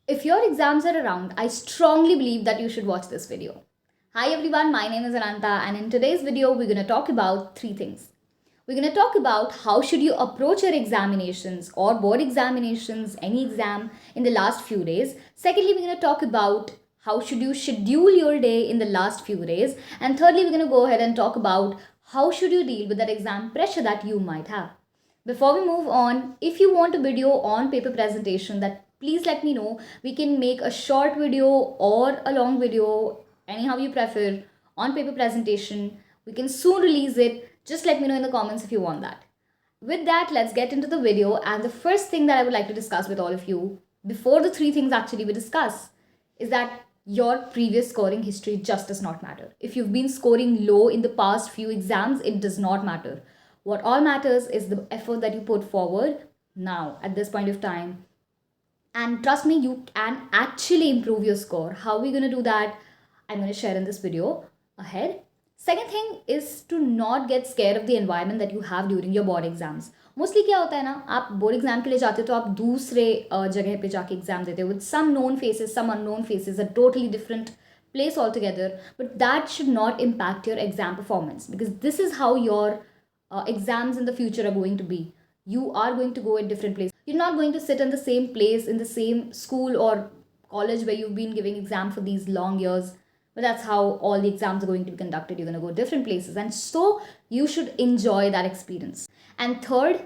If your exams are around, I strongly believe that you should watch this video. Hi everyone, my name is Ananta, and in today's video we're going to talk about three things. We're going to talk about how should you approach your examinations or board examinations, any exam in the last few days. Secondly, we're going to talk about how should you schedule your day in the last few days. And thirdly, we're going to go ahead and talk about how should you deal with that exam pressure that you might have. Before we move on, if you want a video on paper presentation, that please let me know. We can make a short video or a long video, anyhow you prefer, on paper presentation. We can soon release it. Just let me know in the comments if you want that. With that, let's get into the video. And the first thing that I would like to discuss with all of you, before the three things actually we discuss, is that your previous scoring history just does not matter. If you've been scoring low in the past few exams, it does not matter. What all matters is the effort that you put forward now at this point of time. And trust me, you can actually improve your score. How are we going to do that? I'm going to share in this video ahead. Second thing is to not get scared of the environment that you have during your board exams. Mostly क्या होता है ना, आप board exam के लिए जाते हो तो आप दूसरे जगह पे जाके एग्जाम देते हो with some known faces, some unknown faces, a totally different place altogether. But that should not impact your exam performance, because this is how your exams in the future are going to be. You are going to go at different places. You're not going to sit in the same place, in the same school or college where you've been giving exam for these long years. But that's how all the exams are going to be conducted. You're going to go different places. And so you should enjoy that experience. And third,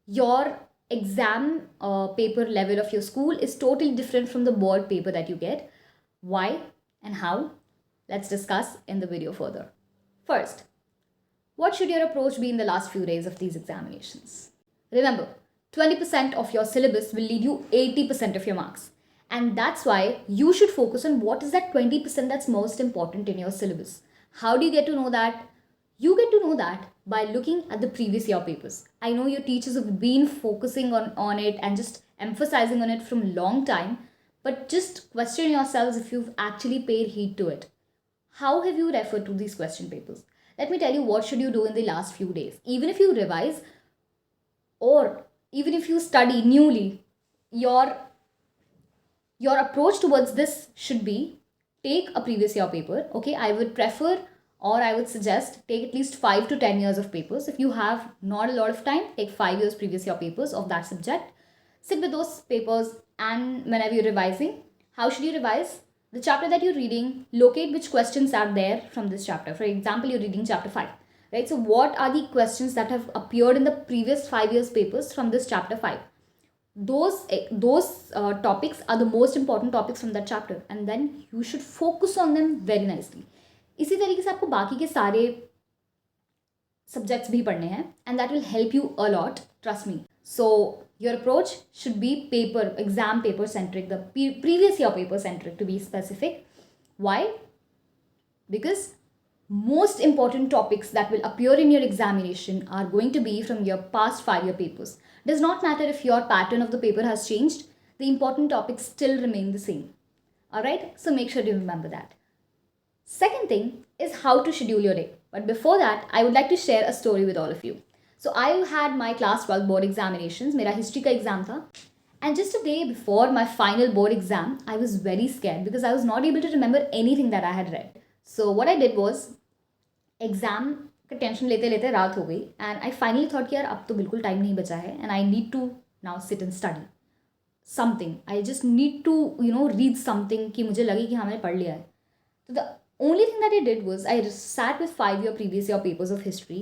your exam paper level of your school is totally different from the board paper that you get. Why and how? Let's discuss in the video further. First, what should your approach be in the last few days of these examinations? Remember, 20% of your syllabus will lead you 80% of your marks. And that's why you should focus on what is that 20% that's most important in your syllabus. How do you get to know that? You get to know that by looking at the previous year papers. I know your teachers have been focusing on it and just emphasizing on it from a long time, but just question yourselves if you've actually paid heed to it. How have you referred to these question papers? Let me tell you what should you do in the last few days. Even if you revise or even if you study newly, your approach towards this should be take a previous year paper. Okay, I would prefer or I would suggest take at least 5 to 10 years of papers. If you have not a lot of time, take 5 years previous year papers of that subject. Sit with those papers, and whenever you're revising, how should you revise? The chapter that you're reading, locate which questions are there from this chapter. For example, you're reading chapter 5, right? So what are the questions that have appeared in the previous 5 years papers from this chapter 5? Those topics are the most important topics from that chapter, and then you should focus on them very nicely. इसी तरीके से आपको बाकी के सारे subjects भी पढ़ने हैं, and that will help you a lot, trust me. So your approach should be exam paper centric, the previous year paper centric to be specific. Why? Because most important topics that will appear in your examination are going to be from your past 5-year papers. Does not matter if your pattern of the paper has changed, the important topics still remain the same. Alright, so make sure you remember that. Second thing is how to schedule your day. But before that, I would like to share a story with all of you. So I had my class 12 board examinations. मेरा history का exam था. And just a day before my final board exam, I was very scared because I was not able to remember anything that I had read. So what I did was, exam का tension लेते लेते रात हो गई, and I finally thought कि यार अब तो बिल्कुल टाइम नहीं बचा है, and I need to now sit and study something. I just need to read something कि मुझे लगे कि हाँ मैंने पढ़ लिया है. तो the only thing that I did was I sat with 5-year previous year papers of history.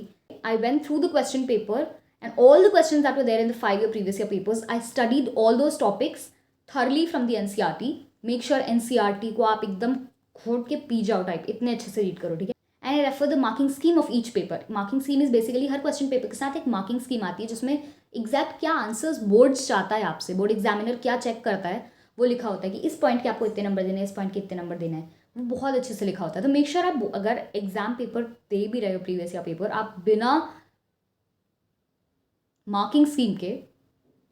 I went through the question paper and all the questions that were there in the 5-year previous year papers. I studied all those topics thoroughly from the NCERT. Make sure NCERT को आप एकदम घोट के P जाओ type, इतने अच्छे से read करो, ठीक है. And I refer the marking scheme of each paper. Marking scheme is basically her question paper के साथ एक marking scheme आती है जिसमें exact क्या answers बोर्ड चाहता है आपसे, बोर्ड एग्जामिनर क्या चेक करता है वो लिखा होता है कि इस पॉइंट के आपको इतने नंबर देने हैं, इस पॉइंट के इतने नंबर देना है, वो बहुत अच्छे से लिखा होता है. तो मेक श्योर आप अगर एग्जाम पेपर दे भी रहे हो प्रीवियस या पेपर, आप बिना मार्किंग स्कीम के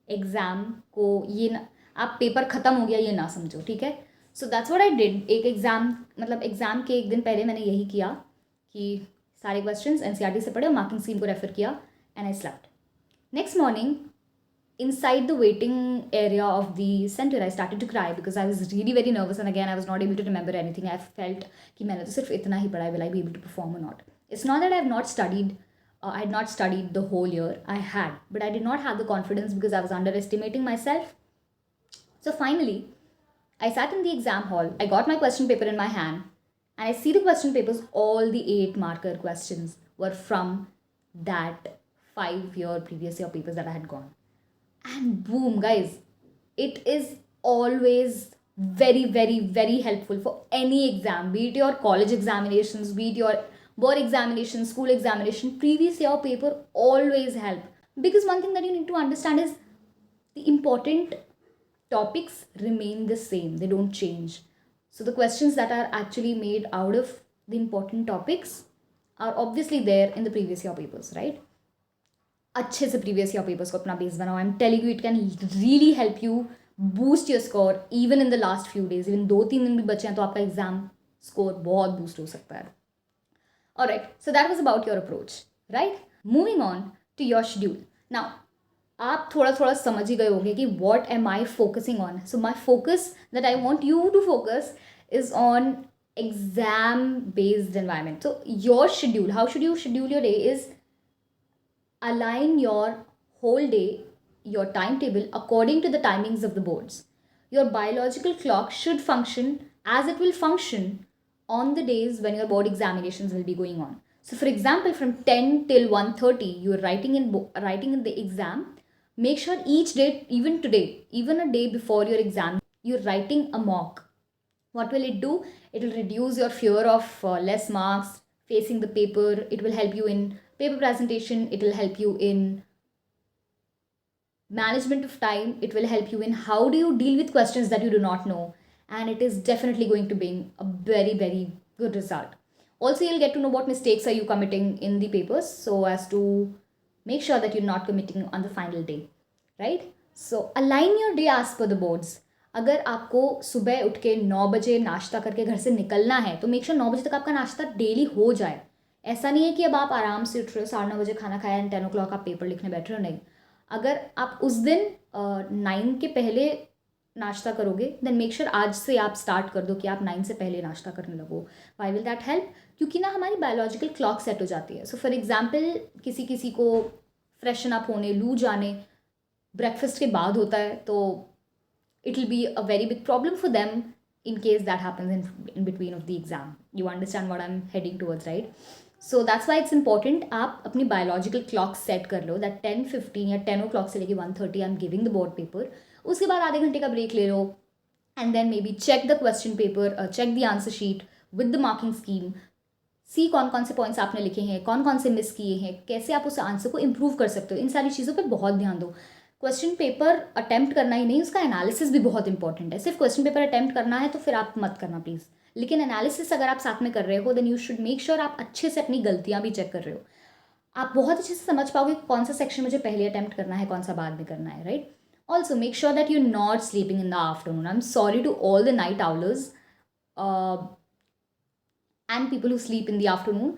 एग्ज़ाम को ये ना, आप पेपर ख़त्म हो गया ये ना समझो, ठीक है. So that's what I did. एक एग्ज़ाम के एक दिन पहले मैंने यही किया कि सारे क्वेश्चंस एनसीईआरटी से पढ़े और मार्किंग स्कीम को रेफर किया, and I slept. Next morning inside the waiting area of the center, I started to cry because I was really very nervous, and again I was not able to remember anything. I felt कि मैंने तो सिर्फ इतना ही पढ़ा, will I be able to perform or not? It's not that I have not studied. I had not studied the whole year. I had, but I did not have the confidence because I was underestimating myself. So finally, I sat in the exam hall. I got my question paper in my hand, and I see the question papers. All the 8 marker questions were from that 5 year previous year papers that I had gone. And boom, guys, it is always very, very, very helpful for any exam, be it your college examinations, be it your board examination, school examination, previous year paper always help. Because one thing that you need to understand is the important topics remain the same, they don't change. So the questions that are actually made out of the important topics are obviously there in the previous year papers, right? अच्छे से previous year papers को अपना base बनाओ. I am telling you, it can really help you boost your score even in the last few days. Even 2-3 दिन भी बचे हैं तो आपका एग्जाम स्कोर बहुत बूस्ट हो सकता है. Alright, so that was about your approach, right? Moving on to your schedule. Now आप थोड़ा थोड़ा समझ ही गए होंगे कि what am I focusing on. So my focus that I want you to focus is on exam based environment. So your schedule, how should you schedule your day is align your whole day, your timetable according to the timings of the boards. Your biological clock should function as it will function on the days when your board examinations will be going on. So for example, from 10 till 1:30 you are writing in the exam. Make sure each day, even today, even a day before your exam, you're writing a mock. What will it do? It will reduce your fear of less marks facing the paper. It will help you in paper presentation. It will help you in management of time. It will help you in how do you deal with questions that you do not know. And it is definitely going to bring a very, very good result. Also, you'll get to know what mistakes are you committing in the papers so as to make sure that you're not committing on the final day, right? So align your day as per the boards. अगर आपको सुबह उठ के 9 बजे नाश्ता करके घर से निकलना है तो मेक श्योर 9 बजे तक आपका नाश्ता डेली हो जाए. ऐसा नहीं है कि अब आप आराम से उठ रहे हो, 9:30 बजे खाना खाया एंड 10 o'clock आप पेपर लिखने बैठ रहे हो. नहीं, अगर आप उस दिन 9 के पहले नाश्ता करोगे देन मेक श्योर आज से आप स्टार्ट कर दो कि आप 9 से पहले नाश्ता करने लगो. Why will that help? क्योंकि ना हमारी बायोलॉजिकल क्लॉक सेट हो जाती है. सो फॉर एग्जाम्पल किसी किसी को फ्रेशन अप होने, लू जाने ब्रेकफास्ट के बाद होता है तो it will be a very big problem for them in case that happens in between of the exam. You understand what I'm heading towards, right? So that's why it's important आप अपनी biological clock set कर लो that 10:15 या 10 o'clock से लेके 1:30 I'm giving the board paper. उसके बाद आधे घंटे का ब्रेक ले लो and then maybe check the question paper, check the answer sheet with the marking scheme. सी कौन कौन से पॉइंट्स आपने लिखे हैं, कौन कौन से मिस किए हैं, कैसे आप उस आंसर को इम्प्रूव कर सकते हो. इन सारी चीज़ों पर बहुत ध्यान दो. क्वेश्चन पेपर अटेम्प्ट करना ही नहीं, उसका एनालिसिस भी बहुत इंपॉर्टेंट है. सिर्फ क्वेश्चन पेपर अटेम्प्ट करना है तो फिर आप मत करना प्लीज़, लेकिन एनालिसिस अगर आप साथ में कर रहे हो then you should make sure आप अच्छे से अपनी गलतियाँ भी चेक कर रहे हो. आप बहुत अच्छे से समझ पाओगे कौन सा सेक्शन मुझे पहले अटेम्प्ट करना है, कौन सा बाद में करना है, right? Also make sure that you not sleeping in the afternoon. I am sorry to all the night owlers and people who sleep in the afternoon.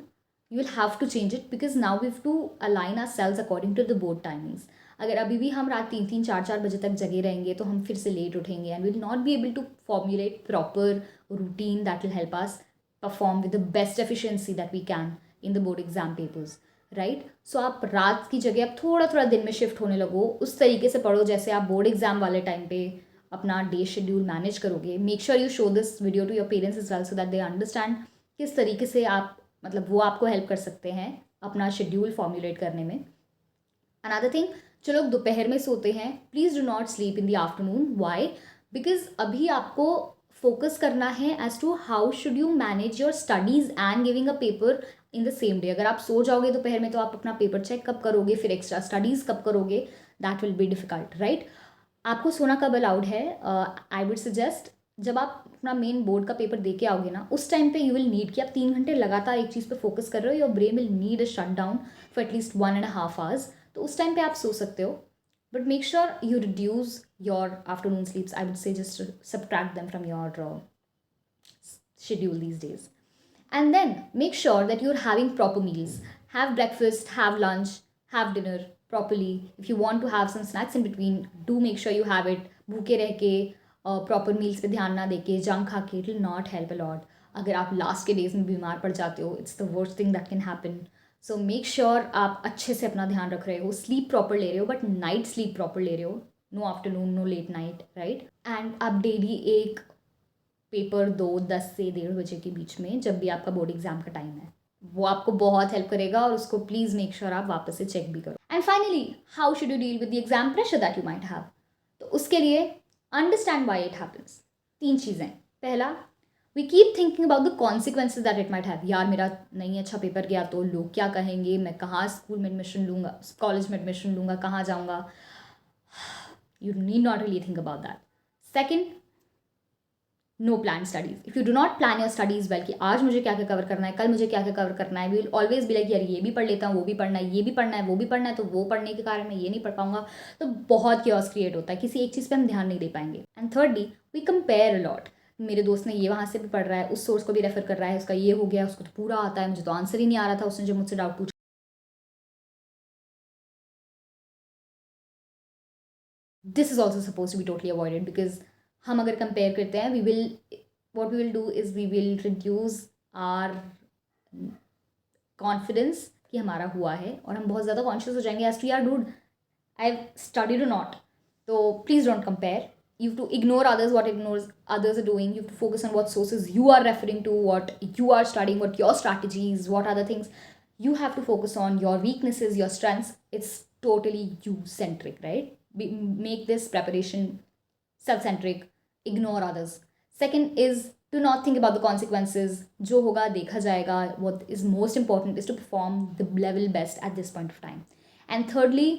You will have to change it because now we have to align ourselves according to the board timings. अगर अभी भी हम रात 3-3, 4-4 बजे तक जगे रहेंगे तो हम फिर से लेट उठेंगे and we will not be able to formulate proper routine that will help us perform with the best efficiency that we can in the board exam papers, right? So आप रात की जगह आप थोड़ा थोड़ा दिन में शिफ्ट होने लगो, उस तरीके से पढ़ो जैसे आप बोर्ड एग्जाम वाले टाइम पे अपना डे शेड्यूल मैनेज करोगे. Make sure you show this video to your parents as well so that they understand किस तरीके से आप मतलब वो आपको हेल्प कर सकते हैं अपना शेड्यूल फॉर्मुलेट करने में. अनदर थिंग, जो लोग दोपहर में सोते हैं please do not sleep in the afternoon. Why? Because अभी आपको फोकस करना है as to how should you manage your studies and giving a paper in the same day. अगर आप सो जाओगे दोपहर में तो आप अपना पेपर चेक कब करोगे, फिर एक्स्ट्रा स्टडीज़ कब करोगे, that will be difficult, right? आपको सोना कब अलाउड है? आई वुड सजेस्ट जब आप अपना मेन बोर्ड का पेपर दे के आओगे ना उस टाइम पे यू विल नीड कि आप 3 घंटे लगातार एक चीज़ पे फोकस कर रहे हो. Your brain will need a shut down for at least 1.5 hours. तो उस टाइम पे आप सो सकते हो, but make sure you reduce your afternoon स्लीप्स. I would say just subtract them from your schedule these days. And then make sure that you're having proper meals. Have breakfast, have lunch, have dinner properly. If you want to have some snacks in between, do make sure you have it. भूखे रह के proper meals पे ध्यान ना देके junk खा के, it will not help a lot. अगर आप लास्ट के डेज में बीमार पड़ जाते हो, it's the worst thing that can happen. So make sure आप अच्छे से अपना ध्यान रख रहे हो, स्लीप प्रॉपर ले रहे हो, बट नाइट स्लीप प्रॉपर ले रहे हो. No afternoon, no late night, right. And आप डेली एक पेपर दो 10 से 1:30 के बीच में, जब भी आपका बोर्ड एग्जाम का टाइम है. वो आपको बहुत हेल्प करेगा और उसको प्लीज़ मेक श्योर आप वापस से चेक भी करो. And finally, how should you deal with the exam pressure that you might have. तो उसके लिए अंडरस्टैंड वाई इट हैपन्स. 3 चीज़ें. पहला, we keep thinking about the consequences that it might have. यार मेरा नहीं अच्छा पेपर गया तो लोग क्या कहेंगे, मैं कहाँ स्कूल में एडमिशन लूँगा, कॉलेज में एडमिशन लूँगा, कहाँ जाऊँगा. You need not really think about that. Second, no plan studies. If you do not plan your studies well कि आज मुझे क्या क्या कवर करना है, कल मुझे क्या क्या कवर करना है, we will always be like यार ये भी पढ़ लेता हूँ, वो भी पढ़ना है, ये भी पढ़ना है, वो भी पढ़ना है, तो वो पढ़ने के कारण मैं ये नहीं पढ़ पाऊंगा. तो बहुत क्योस क्रिएट होता है, किसी एक चीज़ पे हम ध्यान नहीं दे पाएंगे. And thirdly, we compare a lot. मेरे दोस्त ने ये वहाँ से भी पढ़ रहा है, उस सोर्स को भी रेफर कर रहा है, उसका ये हो गया, उसको तो पूरा आता है, मुझे तो आंसर ही नहीं आ रहा था उसने जो मुझसे डाउट पूछा. This is also suppose to be totally avoided, because हम अगर कंपेयर करते हैं, we will what we will do is we will reduce our confidence कि हमारा हुआ है, और हम बहुत ज़्यादा कॉन्शियस हो जाएंगे as to यार dude I've studied or not. तो please don't compare. You have to ignore others, what others are doing. You have to focus on what sources you are referring to, what you are studying, what your strategies, what other things. You have to focus on your weaknesses, your strengths. It's totally you-centric, right? Make this preparation self-centric. Ignore others. Second is to not think about the consequences. जो होगा देखा जाएगा. What is most important is to perform the level best at this point of time. And thirdly,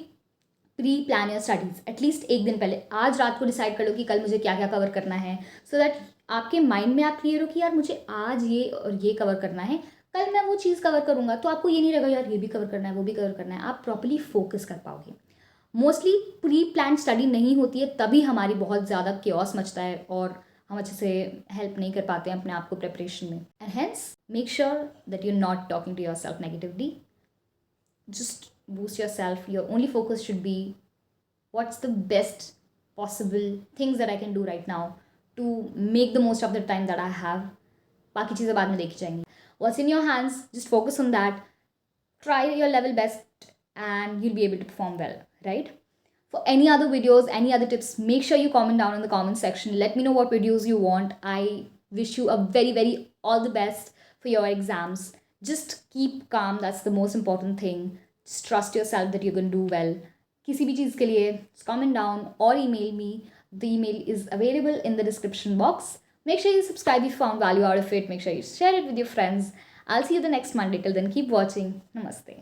pre plan your studies. At least एक दिन पहले, आज रात को डिसाइड कर लो कि कल मुझे क्या क्या कवर करना है, सो दैट आपके माइंड में आप क्लियर हो कि यार मुझे आज ये और ये कवर करना है, कल मैं वो चीज़ कवर करूँगा. तो आपको ये नहीं रहेगा यार ये भी कवर करना है, वो भी कवर करना है. आप प्रॉपरली फोकस कर पाओगे. मोस्टली प्री प्लान स्टडी नहीं होती है, तभी हमारी बहुत ज़्यादा क्योस मचता है और हम अच्छे से हेल्प नहीं कर पाते हैं अपने आप को प्रिपरेशन में. And hence make sure that you are not talking to yourself negatively. Just boost yourself. Your only focus should be what's the best possible things that I can do right now to make the most of the time that I have. बाकी चीज़ें बाद में देखी जाएंगी. What's in your hands, just focus on that. Try your level best and you'll be able to perform well, right? For any other videos, any other tips, make sure you comment down in the comment section. Let me know what videos you want. I wish you a very, very all the best for your exams. Just keep calm. That's the most important thing. Just trust yourself that you're going to do well. किसी भी चीज़ के लिए just comment down or email me. The email is available in the description box. Make sure you subscribe if you found value out of it. Make sure you share it with your friends. I'll see you the next Monday. Till then, keep watching. Namaste.